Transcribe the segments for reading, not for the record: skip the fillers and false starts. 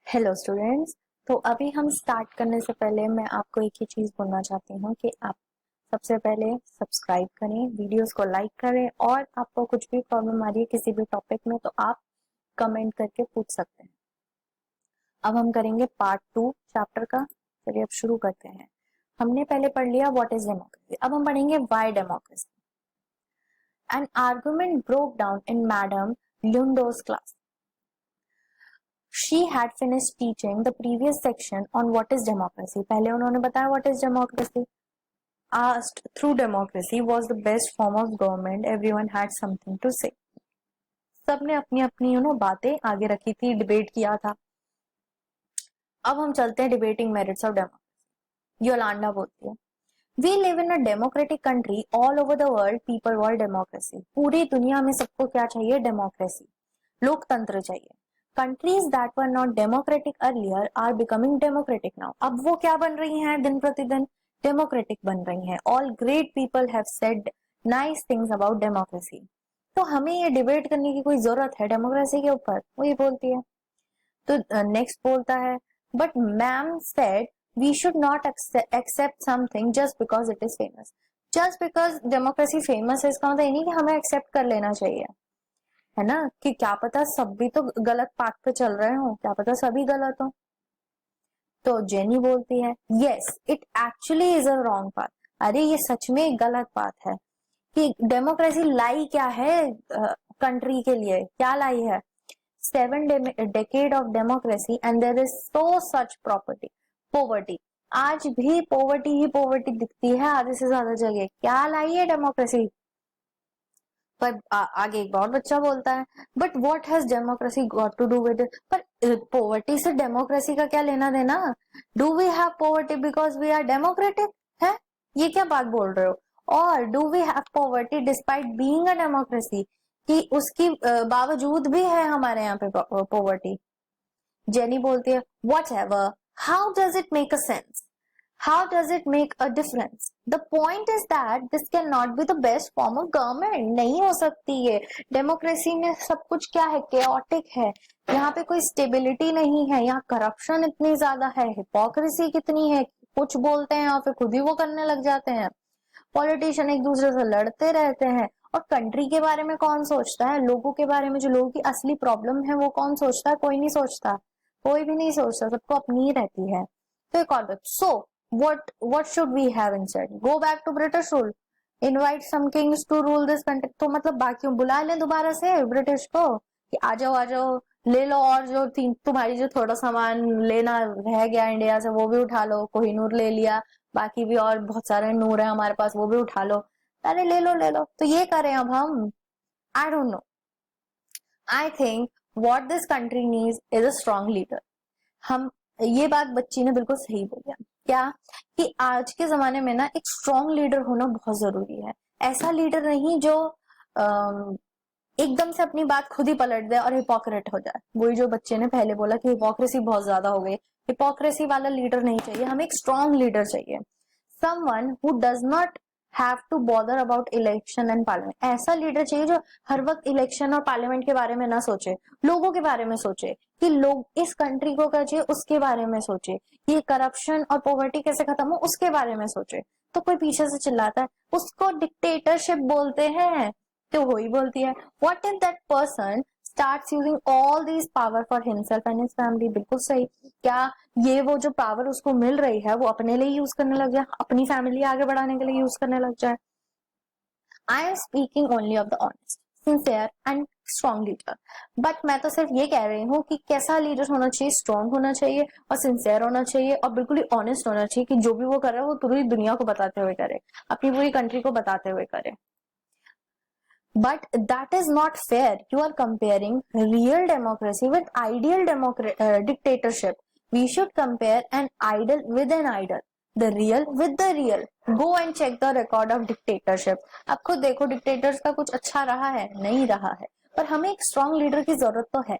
Hello students. तो अभी हम स्टार्ट करने से पहले मैं आपको एक ही चीज बोलना चाहती हूँ कि आप सबसे पहले सब्सक्राइब करें, वीडियोस को लाइक करें और आपको कुछ भी प्रॉब्लम आ रही है किसी भी टॉपिक में तो आप कमेंट करके पूछ सकते हैं। अब हम करेंगे पार्ट 2 चैप्टर का। चलिए अब शुरू करते हैं। हमने पहले पढ़ लिया व्हाट इज डेमोक्रेसी, अब हम पढ़ेंगे why democracy. An argument broke down in madam Lyngdoh's class. She had finished teaching the previous section on what is democracy. पहले उन्होंने बताया what is democracy. Asked through democracy was the best form of government. Everyone had something to say. सबने अपनी अपनी बातें आगे रखी थी, डिबेट किया था। अब हम चलते हैं debating merits of democracy. Yolanda बोलती है we live in a democratic country all over the world people want democracy. पूरी दुनिया में सबको क्या चाहिए? डेमोक्रेसी, लोकतंत्र चाहिए। Countries that were not democratic earlier are becoming democratic now. अब वो क्या बन रही हैं? दिन प्रतिदिन डेमोक्रेटिक बन रही हैं। All great people have said nice things about democracy. तो हमें ये डिबेट करने की कोई जरूरत है डेमोक्रेसी के ऊपर? वो ये बोलती है। तो नेक्स्ट बोलता है but ma'am said we should not accept something just because it is famous. Just because democracy famous है इसका मतलब ये नहीं कि हमें एक्सेप्ट कर लेना चाहिए, है ना? कि क्या पता सब भी तो गलत पाथ पे चल रहे हो, क्या पता सभी गलत हो। तो जेनी बोलती है yes it actually is a wrong path. अरे ये सच में एक गलत पाथ है। कि डेमोक्रेसी लाई क्या है कंट्री के लिए? क्या लाई है? 7 decade of democracy and there is so such poverty. आज भी पोवर्टी ही पोवर्टी दिखती है आधे से ज्यादा जगह। क्या लाई है डेमोक्रेसी? पर आगे एक और बच्चा बोलता है but what has democracy got to do with it. पर पोवर्टी से डेमोक्रेसी का क्या लेना देना? Do we have poverty because we are democratic? है ये क्या बात बोल रहे हो? और do we have poverty despite being a democracy, कि उसकी बावजूद भी है हमारे यहाँ पे पोवर्टी। जेनी बोलती है what ever, how does it make a sense? How does it make a difference? The point is that this cannot be the best form of government. नहीं हो सकती है। डेमोक्रेसी में सब कुछ क्या है? chaotic है। यहाँ पे कोई स्टेबिलिटी नहीं है। यहाँ करप्शन इतनी ज्यादा है, हिपोक्रेसी कितनी है। कुछ बोलते हैं और फिर खुद ही वो करने लग जाते हैं। पॉलिटिशियन एक दूसरे से लड़ते रहते हैं। और कंट्री के बारे में कौन सोचता है? लोगों के बारे में, जो लोगों की असली प्रॉब्लम है वो कौन सोचता है? कोई नहीं सोचता, कोई भी नहीं सोचता, सबको अपनी ही रहती है। तो एक और बात, सो what should we have instead? Go back to British rule, invite some kings to rule this country. तो मतलब बाकी बुला लें दोबारा से ब्रिटिश को कि आ जाओ ले लो, और जो तुम्हारी जो थोड़ा सामान लेना रह गया इंडिया से वो भी उठा लो। कोहिनूर ले लिया, बाकी भी और बहुत सारे नूर है हमारे पास, वो भी उठा लो। अरे ले लो। तो ये करें अब हम? आई don't no. I think what this country needs is a strong leader. हम ये बात बच्ची ने बिल्कुल सही बोला। क्या? कि आज के जमाने में ना एक स्ट्रॉन्ग लीडर होना बहुत जरूरी है। ऐसा लीडर नहीं जो एकदम से अपनी बात खुद ही पलट दे और हिपोक्रेट हो जाए। वही जो बच्चे ने पहले बोला कि हिपोक्रेसी बहुत ज्यादा हो गई। हिपोक्रेसी वाला लीडर नहीं चाहिए, हमें एक स्ट्रॉन्ग लीडर चाहिए। Someone who does not have to bother about election and parliament. ऐसा लीडर चाहिए जो हर वक्त इलेक्शन और पार्लियामेंट के बारे में ना सोचे, लोगों के बारे में सोचे कि लोग इस कंट्री को क्या चाहिए उसके बारे में सोचे, ये करप्शन और पॉवर्टी कैसे खत्म हो उसके बारे में सोचे। तो कोई पीछे से चिल्लाता है उसको डिक्टेटरशिप बोलते हैं। तो वही बोलती है what if that person starts using all these power for himself and his family. बिल्कुल सही। क्या ये वो जो पावर उसको मिल रही है वो अपने लिए यूज करने लग जाए, अपनी फैमिली आगे बढ़ाने के लिए यूज करने लग जाए? I am speaking only of the honest, sincere and strong leader. But मैं तो सिर्फ ये कह रही हूँ कि कैसा लीडर होना चाहिए? स्ट्रॉन्ग होना चाहिए और सिंसियर होना चाहिए और बिल्कुल ही ऑनेस्ट होना चाहिए कि जो भी वो कर रहा है वो पूरी दुनिया को बताते हुए करे, अपनी पूरी कंट्री को बताते हुए करे। But that is not fair. You are comparing real democracy with ideal dictatorship. We should compare an idol with an idol, the real with the real. Go and check the record of dictatorship. अब खुद देखो dictators का कुछ अच्छा रहा है? नहीं रहा है। पर हमें एक स्ट्रॉन्ग लीडर की जरूरत तो है।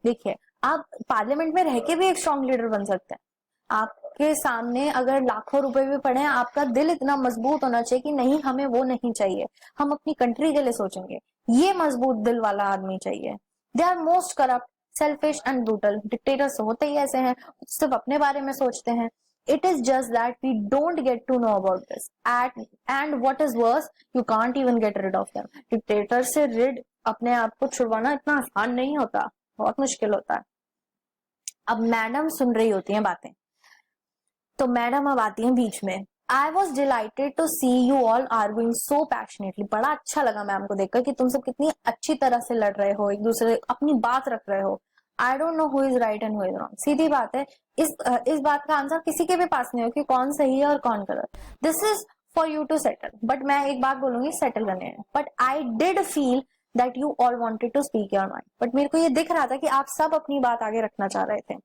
देखिए, आप पार्लियामेंट में रह के भी एक स्ट्रॉन्ग लीडर बन सकते हैं। आपके सामने अगर लाखों रुपए भी पड़े, आपका दिल इतना मजबूत होना चाहिए कि नहीं हमें वो नहीं चाहिए, हम अपनी कंट्री के लिए सोचेंगे। ये मजबूत दिल वाला आदमी चाहिए। They are most corrupt, selfish and brutal, dictators होते ही ऐसे हैं, सिर्फ अपने बारे में सोचते हैं. It is just that we don't get to know about this. And what is worse, you can't even get rid of them. Dictator से rid अपने आप को छुड़वाना इतना आसान नहीं होता, बहुत मुश्किल होता है. अब मैडम सुन रही होती हैं बातें, तो मैडम अब आती हैं बीच में. I was delighted to see you all arguing so passionately. बड़ा अच्छा लगा मैम को देखकर कि तुम सब कितनी अच्छी तरह से लड़ रहे हो, एक दूसरे अपनी बात रख रहे हो. I don't know who is right and who is wrong. सीधी बात है, इस बात का आंसर किसी के भी पास नहीं हो कि कौन सही है और कौन गलत. This is for you to settle. But मैं एक बात बोलूंगी सेटल करने में. But I did feel that you all wanted to speak your mind. But मेरे को ये दिख रहा था कि आप सब अपनी बात आगे रखना चाह रहे थे.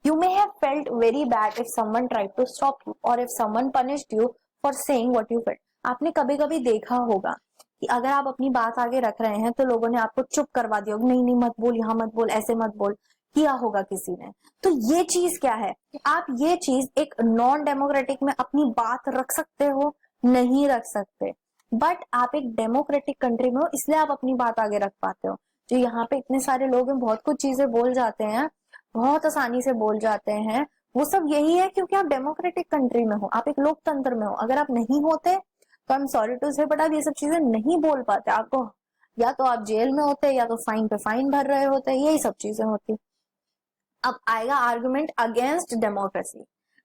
You may have felt very bad if someone tried to stop you or if someone punished you for saying what you felt. आपने कभी कभी देखा होगा कि अगर आप अपनी बात आगे रख रहे हैं तो लोगों ने आपको चुप करवा दिया होगा, नहीं नहीं मत बोल, यहाँ मत बोल, ऐसे मत बोल, किया होगा किसी ने. तो ये चीज क्या है, आप ये चीज एक नॉन डेमोक्रेटिक में अपनी बात रख सकते हो, नहीं रख सकते. बट आप एक डेमोक्रेटिक कंट्री में हो इसलिए आप अपनी बात आगे रख पाते हो. जो यहाँ पे इतने सारे लोग हैं, बहुत कुछ चीजें बोल जाते हैं, बहुत आसानी से बोल जाते हैं, वो सब यही है क्योंकि आप डेमोक्रेटिक कंट्री में हो, आप एक लोकतंत्र में हो. अगर आप नहीं होते तो आई एम सॉरी टू से, बट आप ये सब चीजें नहीं बोल पाते. आपको या तो आप जेल में होते या तो फाइन पे फाइन भर रहे होते, यही सब चीजें होती. अब आएगा argument against democracy.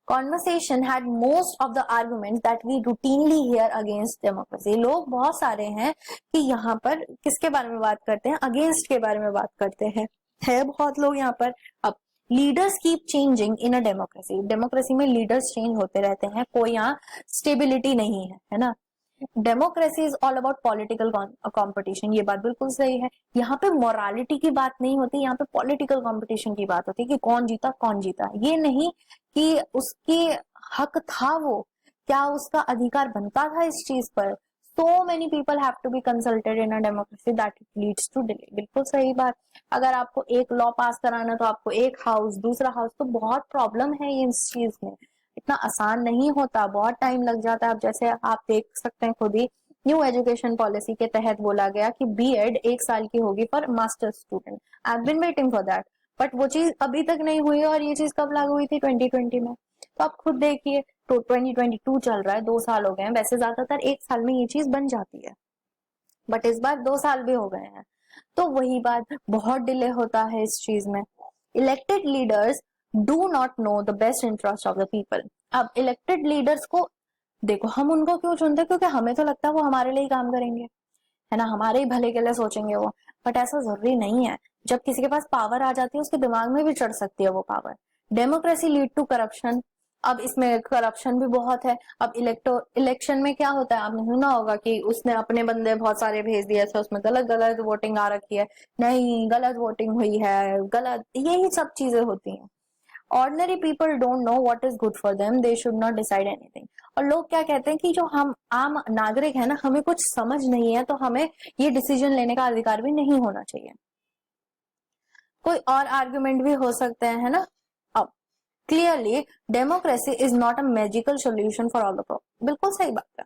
Conversation had most of the arguments that we routinely hear against democracy. लोग बहुत सारे हैं कि यहाँ पर किसके बारे में बात करते हैं, अगेंस्ट के बारे में बात करते हैं. है बहुत लोग यहाँ पर. अब leaders keep changing in a democracy. Democracy में लीडर्स चेंज होते रहते हैं, कोई यहाँ स्टेबिलिटी नहीं है ना. Democracy is all about political competition. ये बात बिल्कुल सही है. यहाँ पे मोरालिटी की बात नहीं होती, यहाँ पे पॉलिटिकल कंपटीशन की बात होती है कि कौन जीता कौन जीता. ये नहीं कि उसकी हक था, वो क्या उसका अधिकार बनता था इस चीज पर. so many people have to be consulted in a democracy that it leads to delay. बिल्कुल सही बात. अगर आपको एक लॉ पास कराना तो आपको एक हाउस, दूसरा हाउस, तो बहुत प्रॉब्लम है इस चीज में. इतना आसान नहीं होता, बहुत टाइम लग जाता है. अब जैसे आप देख सकते हैं खुद ही, न्यू एजुकेशन पॉलिसी के तहत बोला गया कि बीएड 1 साल की होगी for masters student. I have been waiting for that, but वो चीज अभी तक नहीं हुई. और ये चीज कब लागू हुई थी, 2020 में. तो आप खुद देखिए, तो 2022 चल रहा है, 2 साल हो गए हैं. वैसे ज्यादातर 1 साल में ये चीज बन जाती है, बट इस बार 2 साल भी हो गए हैं. तो वही बात, बहुत डिले होता है इस चीज में. Elected leaders do not know the best interest of the people. अब इलेक्टेड लीडर्स को देखो, हम उनको क्यों चुनते हैं, क्योंकि हमें तो लगता है वो हमारे लिए ही काम करेंगे, है ना, हमारे ही भले के लिए सोचेंगे वो. बट ऐसा जरूरी नहीं है. जब किसी के पास पावर आ जाती है उसके दिमाग में भी चढ़ सकती है वो power. Democracy lead to corruption. अब इसमें करप्शन भी बहुत है. अब इलेक्शन में क्या होता है, आपने सुना होगा कि उसने अपने बंदे बहुत सारे भेज दिए थे, उसमें गलत गलत वोटिंग आ रखी है, नहीं गलत वोटिंग हुई है, गलत, यही सब चीजें होती हैं. Ordinary people don't know what is good for them, they should not decide anything. और लोग क्या कहते हैं कि जो हम आम नागरिक है ना, हमें कुछ समझ नहीं है, तो हमें ये डिसीजन लेने का अधिकार भी नहीं होना चाहिए. कोई और आर्गुमेंट भी हो सकते हैं, है ना. अब clearly democracy is not a magical solution for all the problem. बिल्कुल सही बात है.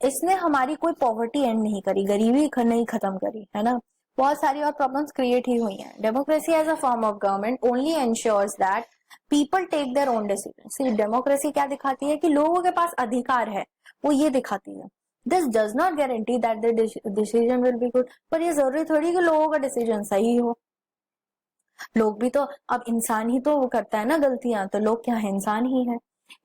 इसने हमारी कोई पॉवर्टी एंड नहीं करी, गरीबी नहीं खत्म करी, है ना. बहुत सारी और प्रॉब्लम्स क्रिएट ही हुई हैं. Democracy as a form of government only ensures that people take their own decision. सिर्फ डेमोक्रेसी क्या दिखाती है कि लोगों के पास अधिकार है, वो ये दिखाती है. This does not guarantee that the decision will be good. पर ये जरूरी थोड़ी कि लोगों का डिसीजन सही हो. लोग भी तो, अब इंसान ही तो करता है ना गलतियां, तो लोग क्या है, इंसान ही है.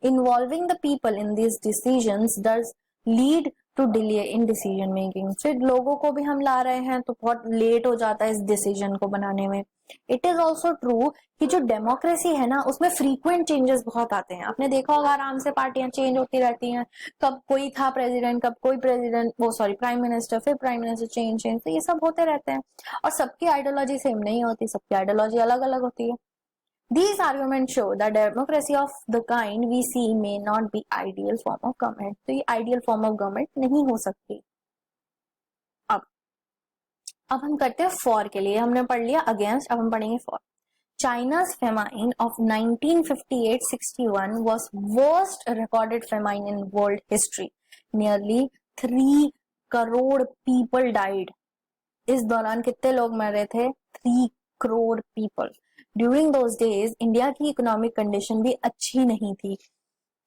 Involving the people in this decisions does lead to delay in decision making. फिर लोगों को भी हम ला रहे हैं तो बहुत लेट हो जाता है इस डिसीजन को बनाने में. इट इज ऑल्सो ट्रू कि जो डेमोक्रेसी है ना, उसमें फ्रीक्वेंट चेंजेस बहुत आते हैं. आपने देखा होगा, आराम से पार्टियां चेंज होती रहती हैं. कब कोई था प्रेसिडेंट, कब कोई प्रेसिडेंट, वो सॉरी प्राइम मिनिस्टर, फिर प्राइम मिनिस्टर चेंज चेंज, तो ये सब होते रहते हैं. और सबकी आइडियोलॉजी सेम नहीं होती, सबकी आइडियोलॉजी अलग अलग होती है. These arguments show that democracy of the kind we see may not be ideal form of government. तो ये ideal form of government नहीं हो सकती. अब हम करते हैं for के लिए. हमने पढ़ लिया against, अब हम पढ़ेंगे for. China's famine of 1958-61 was worst recorded famine in world history. Nearly 3 crore people died. इस दौरान कितने लोग मर रहे थे, 3 crore people. During those days India की इकोनॉमिक कंडीशन भी अच्छी नहीं थी,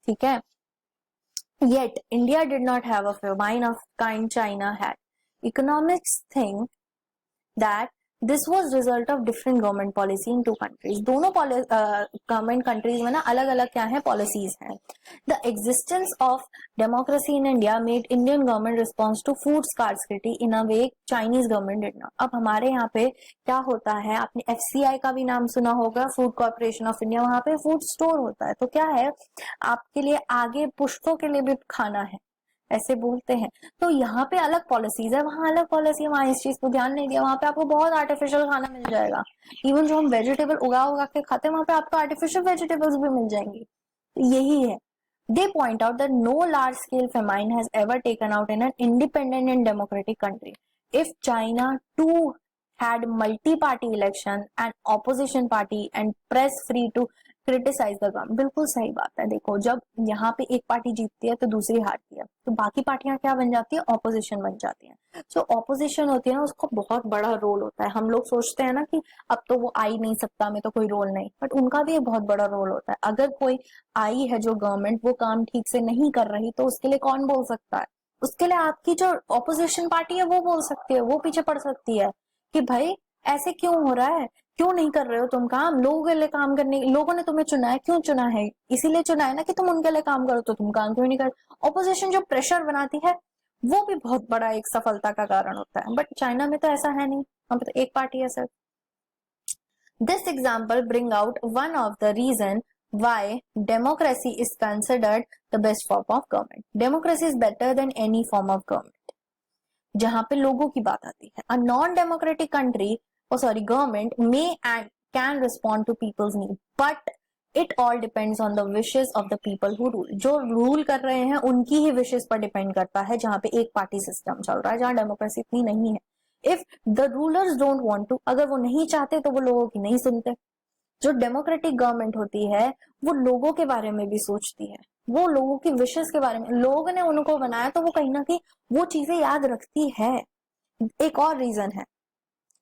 ठीक है. Yet India did not have a famine of kind China had. Economics think that this was result of different government policy in two countries. दोनों government countries में ना अलग अलग क्या है policies हैं. The existence of democracy in India made Indian government response to food scarcity in a way Chinese government did not. अब हमारे यहाँ पे क्या होता है, आपने FCI का भी नाम सुना होगा, फूड कॉर्पोरेशन ऑफ इंडिया, वहां पे फूड स्टोर होता है. तो क्या है, आपके लिए आगे पुश्तों के लिए भी खाना है, ऐसे बोलते हैं. तो यहाँ पे अलग पॉलिसीज है, वहां अलग पॉलिसी है, वहां इस चीज को ध्यान नहीं दिया. वहां पे आपको बहुत आर्टिफिशियल खाना मिल जाएगा. इवन जो हम वेजिटेबल उगा के खाते हैं, वहां पे आपको आर्टिफिशियल वेजिटेबल्स भी मिल जाएंगी. यही है. They point out that no large-scale famine has ever taken out in an independent and democratic country. If China too had multi-party election and opposition party and press free to criticize the government. बिल्कुल सही बात है. देखो, जब यहाँ पे एक party जीतती है तो दूसरी हारती है, तो बाकी पार्टियां क्या बन जाती है, ऑपोजिशन बन जाती है. जो ऑपोजिशन होती है ना, उसका बहुत बड़ा रोल होता है. हम लोग सोचते हैं ना कि अब तो वो आई नहीं, सत्ता में तो कोई रोल नहीं, बट उनका भी एक बहुत बड़ा रोल होता है. अगर कोई आई है जो गवर्नमेंट वो काम ठीक से नहीं कर रही, तो उसके लिए कौन बोल सकता है? उसके लिए आपकी जो ऑपोजिशन पार्टी है वो बोल सकती है, वो पीछे पड़ सकती है कि भाई ऐसे क्यों हो रहा है, क्यों नहीं कर रहे हो तुम काम, लोगों के लिए काम करने, लोगों ने तुम्हें चुना है, क्यों चुना है, इसीलिए चुना है ना कि तुम उनके लिए काम करो, तो तुम काम क्यों नहीं कर. ऑपोजिशन जो प्रेशर बनाती है वो भी बहुत बड़ा एक सफलता का कारण होता है. बट चाइना में तो ऐसा है नहीं, वहां पे तो एक पार्टी है sir. This example bring out one of the reason why democracy is considered the best form of government. Democracy is better than any form of government. जहां पे लोगों की बात आती है, a non-democratic country, government may and can respond to people's need, but it all depends on the wishes of the people who rule. जो rule कर रहे हैं उनकी ही विशेष पर डिपेंड करता है, जहां पे एक पार्टी सिस्टम चल रहा है, जहां डेमोक्रेसी इतनी नहीं है. If the rulers don't want to, अगर वो नहीं चाहते तो वो लोगों की नहीं सुनते. जो डेमोक्रेटिक गवर्नमेंट होती है वो लोगों के बारे में भी सोचती है, वो लोगों की विशेस के बारे में, लोगों ने उनको बनाया तो वो कहीं ना कहीं वो चीजें याद रखती है. एक और रीजन है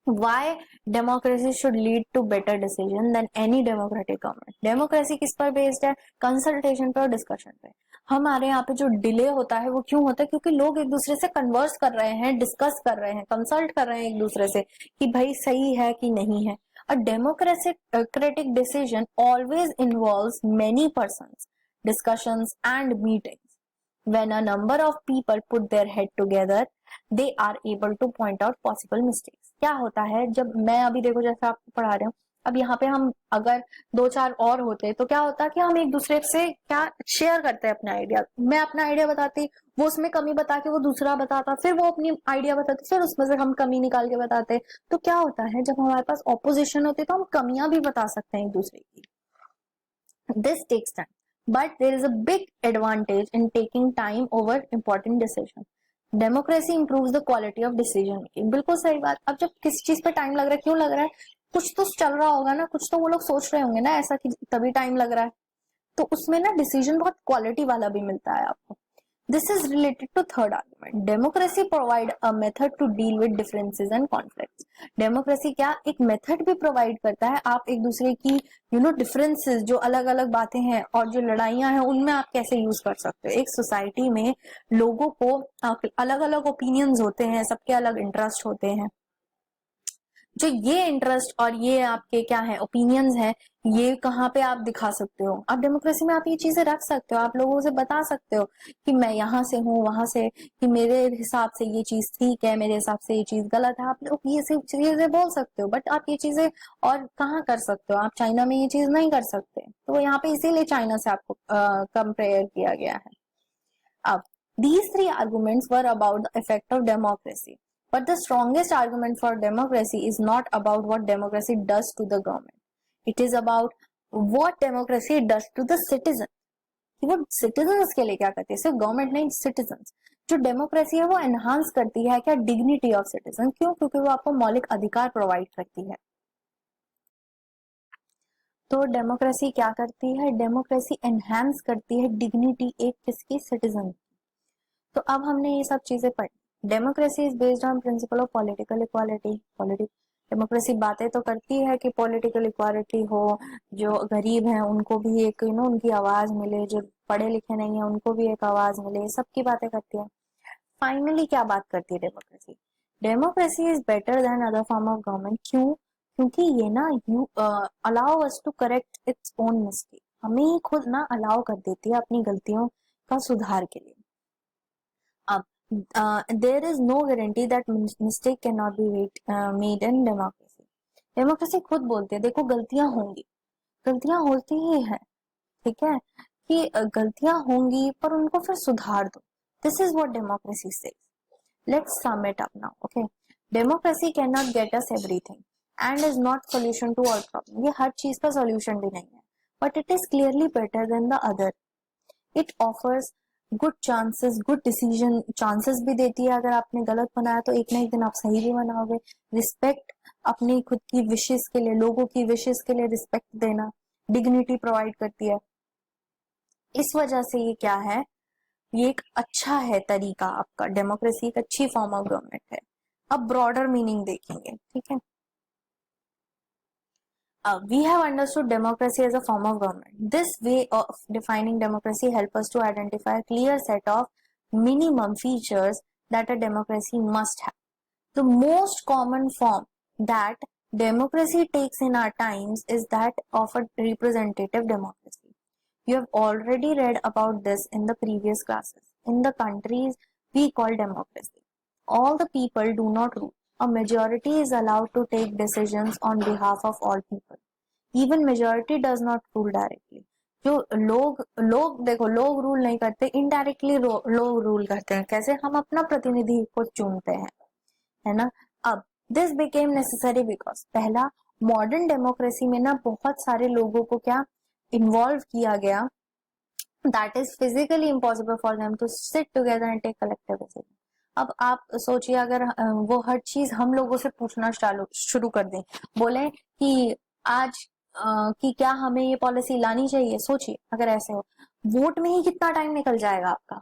why democracy should lead to better decision than any democratic government. Democracy किस पर बेस्ड है, कंसल्टेशन पे और डिस्कशन पे. हमारे यहाँ पे जो डिले होता है वो क्यों होता है, क्योंकि लोग एक दूसरे से कन्वर्स कर रहे हैं, डिस्कस कर रहे हैं, कंसल्ट कर रहे हैं एक दूसरे से कि भाई सही है कि नहीं है. A democratic decision always involves many persons, discussions and meetings. When a number of people put their head together, they are able to point out possible mistakes. क्या होता है, जब मैं अभी देखो जैसे आपको पढ़ा रहे हूँ, अब यहाँ पे हम अगर दो चार और होते तो क्या होता कि हम एक दूसरे से क्या शेयर करते हैं अपना आइडिया. मैं अपना आइडिया बताती, वो उसमें कमी बता के वो दूसरा बताता, फिर वो अपनी आइडिया बताते, फिर उसमें से हम कमी निकाल के बताते. तो क्या होता है, जब हमारे पास ऑपोजिशन होती है तो हम कमियां भी बता सकते हैं एक दूसरे की. This takes time, but there is a big advantage in taking time over important decision. Democracy improves the quality of decision making. बिल्कुल सही बात. अब जब किसी चीज पे टाइम लग रहा है, क्यों लग रहा है, कुछ तो चल रहा होगा ना, कुछ तो वो लोग सोच रहे होंगे ना ऐसा कि तभी टाइम लग रहा है, तो उसमें ना डिसीजन बहुत क्वालिटी वाला भी मिलता है आपको. This is related to third argument. Democracy provide a method to deal with differences and conflicts. Democracy क्या एक मेथड भी प्रोवाइड करता है, आप एक दूसरे की डिफरेंसेस, जो अलग अलग बातें हैं और जो लड़ाइयां हैं, उनमें आप कैसे यूज कर सकते हो. एक सोसाइटी में लोगों को अलग अलग ओपिनियंस होते हैं, सबके अलग इंटरेस्ट होते हैं. जो ये इंटरेस्ट और ये आपके क्या है ओपिनियंस हैं, ये कहाँ पे आप दिखा सकते हो, आप डेमोक्रेसी में आप ये चीजें रख सकते हो, आप लोगों से बता सकते हो कि मैं यहाँ से हूँ, वहां से, कि मेरे हिसाब से ये चीज ठीक है, मेरे हिसाब से ये चीज गलत है, आप लोग ये सब चीजें बोल सकते हो. बट आप ये चीजें और कहाँ कर सकते हो, आप चाइना में ये चीज नहीं कर सकते. तो यहाँ पे इसीलिए चाइना से आपको कंपेयर किया गया है. अब these three arguments were about the effect of democracy. But the strongest argument for democracy is not about what democracy does to the government. It is about what democracy does to the citizen. कि वो citizens के लिए क्या करती है, सिर्फ government नहीं, citizens. जो डेमोक्रेसी है वो एनहांस करती है क्या, डिग्निटी ऑफ सिटीजन. क्यों, क्योंकि वो आपको मौलिक अधिकार प्रोवाइड करती है. तो डेमोक्रेसी क्या करती है, डेमोक्रेसी एनहांस करती है डिग्निटी एक किसकी, सिटीजन. तो अब हमने ये सब चीजें पढ़ी. Democracy is based on principle of political equality. Democracy बातें तो करती है कि पॉलिटिकल इक्वालिटी हो, जो गरीब हैं उनको भी एक उनकी आवाज मिले, जो पढ़े लिखे नहीं है उनको भी एक आवाज मिले, सबकी बातें करती है। फाइनली क्या बात करती है democracy? Democracy is better than other form of government. क्यों? क्योंकि ये ना you allow us to correct its own mistake, हमें ही खुद ना अलाउ कर देती है अपनी गलतियों का सुधार के लिए। अब there is no guarantee that mistake can not be made in democracy. Democracy खुद बोलती है देखो गलतियां होंगी, गलतियां होती ही है, ठीक है, कि गलतियां होंगी पर उनको फिर सुधार दो। This is what democracy says. Let's sum it up now. Okay, democracy cannot get us everything and is not solution to all problems. ये हर चीज का solution भी नहीं है, but it is clearly better than the other. It offers good chances, good decision chances भी देती है। अगर आपने गलत बनाया तो एक ना एक दिन आप सही भी बनाओगे। रिस्पेक्ट, अपनी खुद की विशेष के लिए, लोगों की विशेष के लिए रिस्पेक्ट देना, डिग्निटी प्रोवाइड करती है। इस वजह से ये क्या है, ये एक अच्छा है तरीका आपका। डेमोक्रेसी एक अच्छी फॉर्म ऑफ गवर्नमेंट है। अब ब्रॉडर मीनिंग देखेंगे, ठीक है। We have understood democracy as a form of government. This way of defining democracy helps us to identify a clear set of minimum features that a democracy must have. The most common form that democracy takes in our times is that of a representative democracy. You have already read about this in the previous classes. In the countries we call democracy, all the people do not rule. A majority is allowed to take decisions on behalf of all people. Even majority does not rule directly. जो लोग देखो, लोग rule नहीं करते, indirectly लोग rule करते हैं। कैसे? हम अपना प्रतिनिधि को चुनते हैं, है ना। अब दिस बिकेम नेसेसरी बिकॉज पहला मॉडर्न डेमोक्रेसी में ना बहुत सारे लोगों को क्या इन्वॉल्व किया गया, that is physically impossible for them to sit together and take collective decision. अब आप सोचिए, अगर वो हर चीज हम लोगों से पूछना शुरू कर दें, बोले कि आज कि क्या हमें ये पॉलिसी लानी चाहिए, सोचिए अगर ऐसे हो, वोट में ही कितना टाइम निकल जाएगा आपका।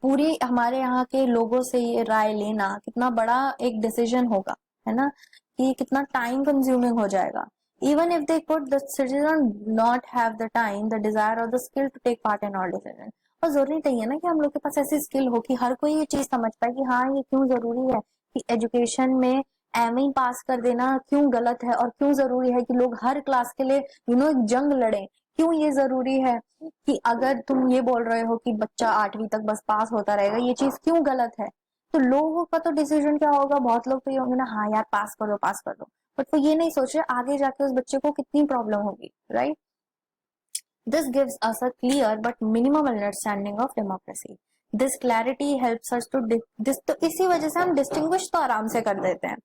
पूरी हमारे यहाँ के लोगों से ये राय लेना कितना बड़ा एक डिसीजन होगा, है ना, कि कितना टाइम कंज्यूमिंग हो जाएगा। Even if they could, the citizen not have the time, the desire और the skill to take part in all decision. और जरूरी नहीं है ना कि हम लोग के पास ऐसी स्किल हो कि हर कोई ये चीज समझ पाए कि हाँ ये क्यों जरूरी है, कि एजुकेशन में एमई पास कर देना क्यों गलत है, और क्यों जरूरी है कि लोग हर क्लास के लिए एक जंग लड़े। क्यों ये जरूरी है कि अगर तुम ये बोल रहे हो कि बच्चा 8वीं तक बस पास होता रहेगा, ये चीज क्यों गलत है? तो लोगों का तो डिसीजन क्या होगा, बहुत लोग तो ये होंगे ना, हाँ यार पास कर दो पास कर दो, बट वो ये नहीं सोच रहे आगे जाके उस बच्चे को कितनी प्रॉब्लम होगी, right. This gives us a clear but minimum understanding of democracy. This clarity helps us to तो इसी वजह से हम डिस्टिंग्विश तो आराम से कर देते हैं।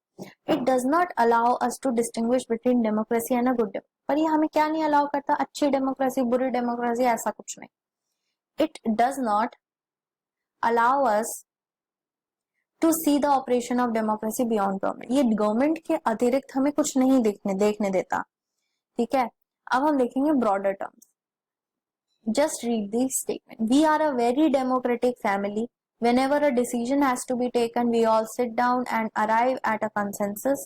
It does not allow us to distinguish between democracy and a good democracy. पर ये हमें क्या नहीं अलाउ करता, अच्छी डेमोक्रेसी बुरी डेमोक्रेसी, ऐसा कुछ नहीं। It does not allow us to see the operation of democracy beyond government. ये गवर्नमेंट के अतिरिक्त हमें कुछ नहीं देखने देता, ठीक है। अब हम देखेंगे broader terms. Just read the statement. We are a very democratic family. Whenever a decision has to be taken, we all sit down and arrive at a consensus.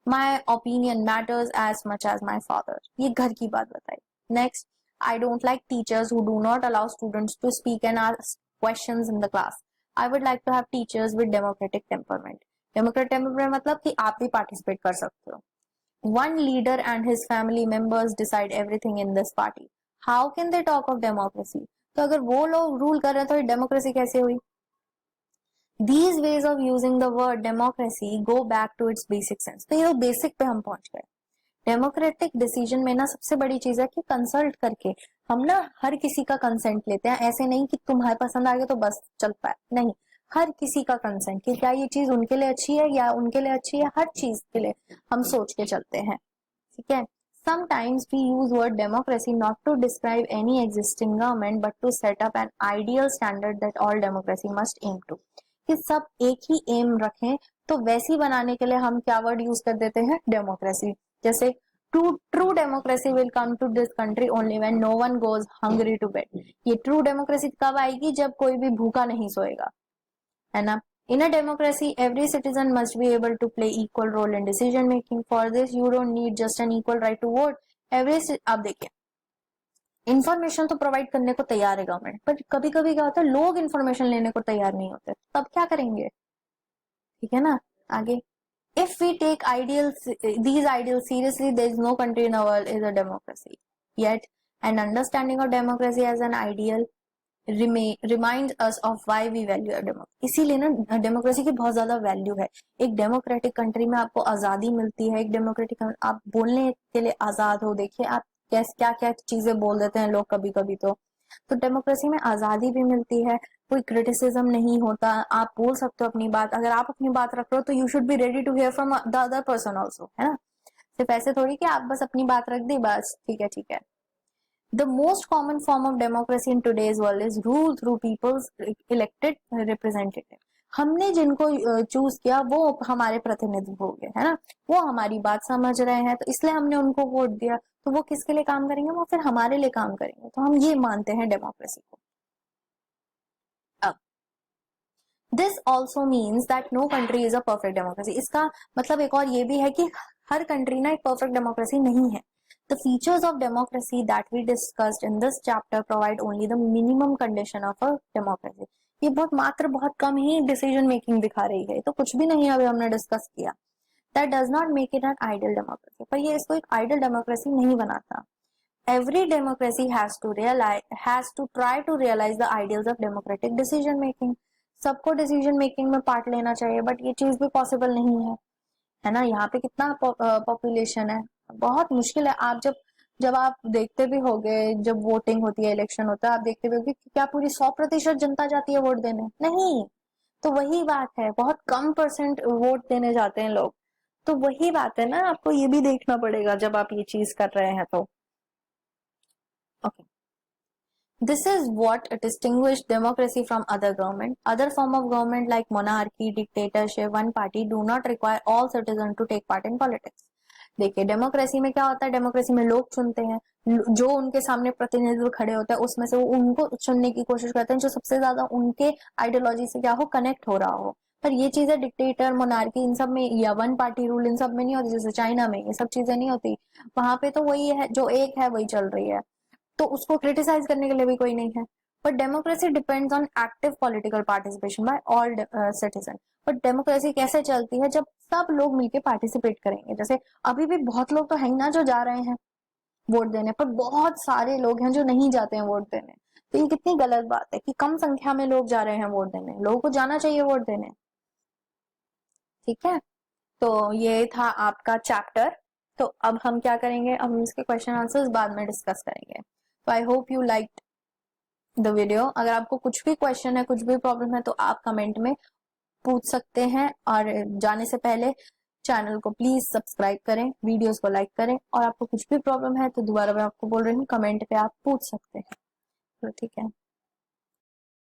My opinion matters as much as my father. ये घर की बात बताई। Next, I don't like teachers who do not allow students to speak and ask questions in the class. I would like to have teachers with democratic temperament. Democratic temperament मतलब कि आप भी participate कर सकते हो। One leader and his family members decide everything in this party. How can they talk of democracy? तो अगर वो लोग रूल कर रहे हैं तो डेमोक्रेसी कैसे हुई? These ways of using the word democracy go back to its basic sense. तो ये बेसिक पे हम पहुंच गए। डेमोक्रेटिक डिसीजन में ना सबसे बड़ी चीज है कि कंसल्ट करके हम ना हर किसी का कंसेंट लेते हैं। ऐसे नहीं कि तुम्हारे पसंद आ गया तो बस चल पाए, नहीं, हर किसी का कंसेंट कि क्या ये चीज उनके लिए अच्छी है या उनके लिए अच्छी है, हर चीज के लिए हम सोच के चलते हैं, ठीक है। Sometimes we use word democracy not to describe any existing government but to set up an ideal standard that all democracy must aim to. कि सब एक ही एम रखें, तो वैसी बनाने के लिए हम क्या वर्ड यूज कर देते हैं, डेमोक्रेसी। जैसे true democracy will come to this country only when no one goes hungry to bed. ये ट्रू डेमोक्रेसी कब आएगी, जब कोई भी भूखा नहीं सोएगा, है ना। In a democracy, every citizen must be able to play equal role in decision making. For this, you don't need just an equal right to vote. अब देखिए, इन्फॉर्मेशन तो प्रोवाइड करने को तैयार है गवर्नमेंट, पर कभी कभी क्या होता है, लोग इन्फॉर्मेशन लेने को तैयार नहीं होते, तब क्या करेंगे? ठीक है ना। आगे, if we take these ideals seriously, there is no country in the world is a democracy. Yet, an understanding of democracy as an ideal reminds us of why we value a democracy. इसीलिए ना democracy की बहुत ज्यादा value है। एक democratic country में आपको आजादी मिलती है, एक डेमोक्रेटिक आप बोलने के लिए आजाद हो। देखिए आप क्या क्या चीजें बोल देते हैं लोग कभी कभी। तो डेमोक्रेसी में आजादी भी मिलती है, कोई क्रिटिसिज्म नहीं होता, आप बोल सकते हो अपनी बात। अगर आप अपनी बात रख रहे हो तो you should be ready to hear from the other person also, है ना। सिर्फ ऐसे थोड़ी कि आप बस अपनी बात रख दी, बस ठीक है ठीक है। The most common form of democracy in today's world is rule through people's elected representative. हमने जिनको चूज किया वो हमारे प्रतिनिधि हो गए, है ना, वो हमारी बात समझ रहे हैं, तो इसलिए हमने उनको वोट दिया। तो वो किसके लिए काम करेंगे? वो फिर हमारे लिए काम करेंगे। तो हम ये मानते हैं डेमोक्रेसी को। अब this also means that no country is a perfect democracy. इसका मतलब एक और ये भी है कि हर कंट्री ना एक परफेक्ट डेमोक्रेसी नहीं है। The features of democracy that we discussed in this chapter provide only the minimum condition of a democracy. ये बहुत कम ही डिसीजन मेकिंग दिखा रही है, तो कुछ भी नहीं अभी हमने डिस्कस किया। That does not make it an ideal democracy. पर ये इसको एक आइडियल डेमोक्रेसी नहीं बनाता। Every democracy has to try to realize the ideals of democratic decision making. सबको डिसीजन मेकिंग में पार्ट लेना चाहिए, बट ये चीज भी पॉसिबल नहीं है ना। यहाँ पे कितना पॉपुलेशन है, बहुत मुश्किल है। आप जब आप देखते भी होगे, जब वोटिंग होती है, इलेक्शन होता है, आप देखते भी होगे क्या पूरी 100% जनता जाती है वोट देने? नहीं। तो वही बात है, बहुत कम परसेंट वोट देने जाते हैं लोग। तो वही बात है ना, आपको ये भी देखना पड़ेगा जब आप ये चीज कर रहे हैं तो। Okay, this is what distinguishes democracy from other government. Other form of government like monarchy, dictatorship, one party do not require all citizens to take part in politics. देखिए डेमोक्रेसी में क्या होता है, डेमोक्रेसी में लोग चुनते हैं, जो उनके सामने प्रतिनिधित्व खड़े होते हैं उसमें से वो उनको चुनने की कोशिश करते हैं जो सबसे ज्यादा उनके आइडियोलॉजी से क्या हो, कनेक्ट हो रहा हो। पर ये चीजें डिक्टेटर, मोनार्की, इन सब में, या वन पार्टी रूल, इन सब में नहीं होती। जैसे चाइना में ये सब चीजें नहीं होती, वहां पे तो वही है, जो एक है वही चल रही है, तो उसको क्रिटिसाइज करने के लिए भी कोई नहीं है। But democracy depends on active political participation by all citizen. But democracy कैसे चलती है? जब सब लोग मिलकर पार्टिसिपेट करेंगे। जैसे अभी भी बहुत लोग तो है ना जो जा रहे हैं वोट देने, पर बहुत सारे लोग हैं जो नहीं जाते हैं वोट देने। तो ये कितनी गलत बात है कि कम संख्या में लोग जा रहे हैं वोट देने, लोगों को जाना चाहिए वोट देने। ठीक है, तो ये था आपका चैप्टर। तो अब हम क्या करेंगे, अब हम इसके क्वेश्चन आंसर्स बाद में डिस्कस करेंगे। तो I hope you like the video. अगर आपको कुछ भी क्वेश्चन है, कुछ भी प्रॉब्लम है, तो आप कमेंट में पूछ सकते हैं। और जाने से पहले चैनल को प्लीज सब्सक्राइब करें, वीडियोस को लाइक करें, और आपको कुछ भी प्रॉब्लम है तो दोबारा मैं आपको बोल रही हूँ, कमेंट पे आप पूछ सकते हैं। तो ठीक है।